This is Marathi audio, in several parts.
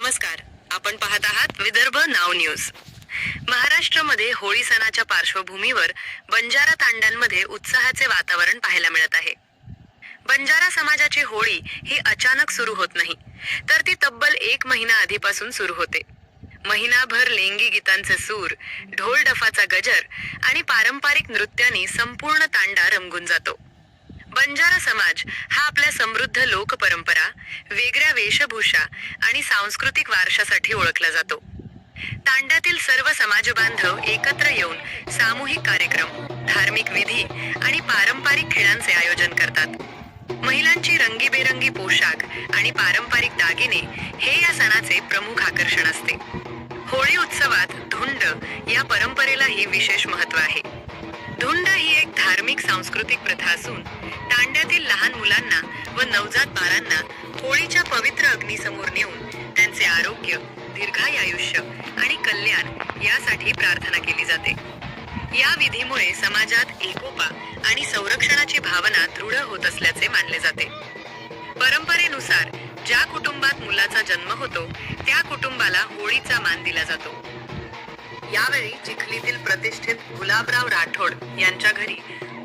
नमस्कार, आपण पाहत आहात विदर्भ नाव न्यूज। महाराष्ट्रामध्ये होळी सणाच्या पार्श्वभूमीवर बंजारा तांड्यांमध्ये उत्साहाचे वातावरण पाहायला मिळत आहे। बंजारा समाजाची होळी ही अचानक सुरू होत नाही, तर ती तब्बल 1 महिना आधीपासून सुरू होते। महिनाभर लेंगी गीतांचे सूर, ढोल डफाचा गजर आणि पारंपरिक नृत्यांनी संपूर्ण तांडा रंगून जातो। बंजारा समाज हा आपल्या समृद्ध लोकपरंपरा, वेगळ्या वेशभूषा आणि सांस्कृतिक वारशासाठी ओळखला जातो। तांड्यातील सर्व समाज बांधव एकत्र येऊन सामूहिक कार्यक्रम, धार्मिक विधी आणि पारंपरिक खेळांचे आयोजन करतात। महिलांची रंगीबेरंगी पोशाख आणि पारंपरिक दागिने हे या सणाचे प्रमुख आकर्षण असते। होळी उत्सवात धुंड या परंपरेलाही विशेष महत्त्व आहे। धुंड ही एक धार्मिक सांस्कृतिक प्रथा असून तांड्यातील लहान मुलांना व नवजात बाळांना होळीच्या पवित्र अग्नीसमोर नेऊन त्यांचे आरोग्य, दीर्घायुष्य आणि कल्याण यासाठी प्रार्थना केली जाते। या विधीमुळे समाजात एकोपा आणि संरक्षणाची भावना दृढ होत असल्याचे मानले जाते। परंपरेनुसार ज्या कुटुंबात मुलाचा जन्म होतो त्या कुटुंबाला होळीचा मान दिला जातो। यावेळी चिखलीतील प्रतिष्ठित गुलाबराव राठोड यांच्या घरी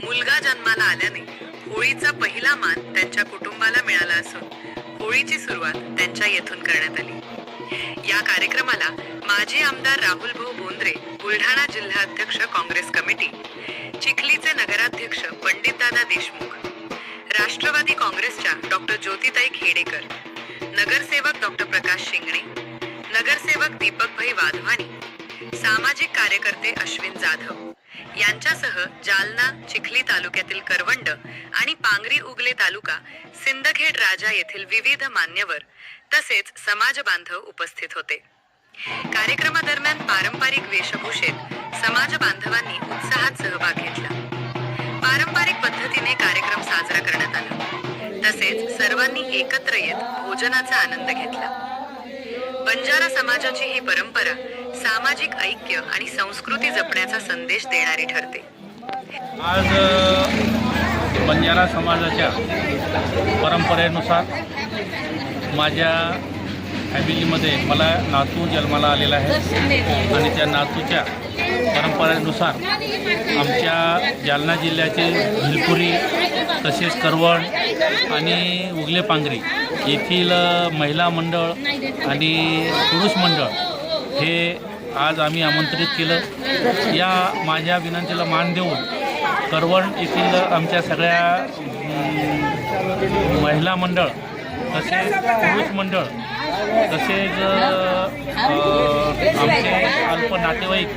मुलगा जन्माला आल्याने होळीचा पहिला मान त्यांच्या कुटुंबाला मिळाला असून होळीची सुरुवात त्यांच्या येथून करण्यात आली। या कार्यक्रमाला माजी आमदार राहुल भाऊ बोंद्रे, बुलढाणा जिल्हाध्यक्ष काँग्रेस कमिटी, चिखलीचे नगराध्यक्ष पंडितदादा देशमुख, राष्ट्रवादी काँग्रेसच्या डॉक्टर ज्योतिताई खेडेकर, नगरसेवक डॉक्टर प्रकाश शिंगणे, नगरसेवक दीपकभाई वाधवानी, सामाजिक कार्यकर्ते अश्विन जाधव यांच्यासह जालना, चिखली तालुक्यातील करवंड आणि पांगरी उगले तालुका, सिंदखेड राजा येथील विविध मान्यवर तसेच समाज बांधव उपस्थित होते। कार्यक्रमादरम्यान पारंपरिक वेशभूषेत समाज बांधवांनी उत्साहात सहभाग घेतला। पारंपरिक पद्धतीने कार्यक्रम साजरा करण्यात आला, तसेच सर्वांनी एकत्र येत भोजनाचा आनंद घेतला। बंजारा समाजाची ही परंपरा सामाजिक ऐक्य आणि संस्कृती जपण्याचा संदेश देणारी ठरते। आज बंजारा समाजाच्या परंपरेनुसार माझ्या फॅमिलीमध्ये मला नातू जन्माला आलेला आहे आणि त्या नातूच्या परंपरेनुसार आमच्या जालना जिल्ह्याचे भिलपुरी तसेच करवण आणि उगले पांगरी येथील महिला मंडळ आणि पुरुष मंडळ हे आज आम्ही आमंत्रित केलं। या माझ्या विनंतीला मान देऊन करवण येथील आमच्या सगळ्या महिला मंडळ तसेच पुरुष मंडळ तसेच आमचे अल्प नातेवाईक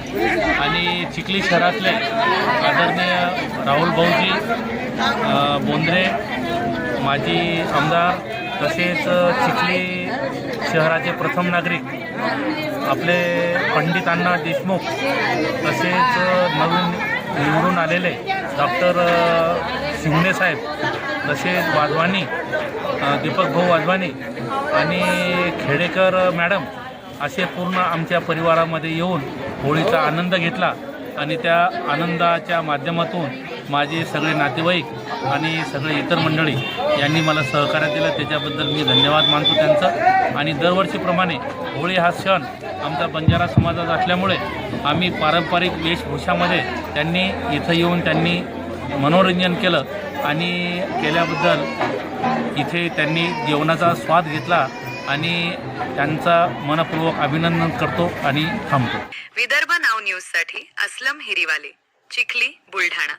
आणि चिखली शहरातले आदरणीय राहुल भाऊजी बोंद्रे, माजी आमदार तसेच चिखली शहराचे प्रथम नागरिक आपले पंडित अण्णा देशमुख तसेच नवीन निवडून आलेले डॉक्टर शिंगणे साहेब तसेच वाधवानी, दीपक भाऊ वाधवानी आणि खेडेकर मॅडम असे पूर्ण आमच्या परिवारामध्ये येऊन होळीचा आनंद घेतला आणि त्या आनंदाच्या माध्यमातून माझे सगळे नातेवाईक आणि सगळे इतर मंडळी यांनी मला सहकार्य दिलं, त्याच्याबद्दल मी धन्यवाद मानतो त्यांचं। आणि दरवर्षीप्रमाणे होळी हा सण आमचा बंजारा समाजाचा असल्यामुळे आम्ही पारंपरिक वेशभूषामध्ये त्यांनी इथं येऊन त्यांनी मनोरंजन केलं आणि केल्याबद्दल इथे त्यांनी जेवणाचा स्वाद घेतला आणि त्यांचा मनपूर्वक अभिनंदन करतो आणि थांबतो। विदर्भ नाव न्यूजसाठी असलम हिरीवाले, चिखली, बुलढाणा।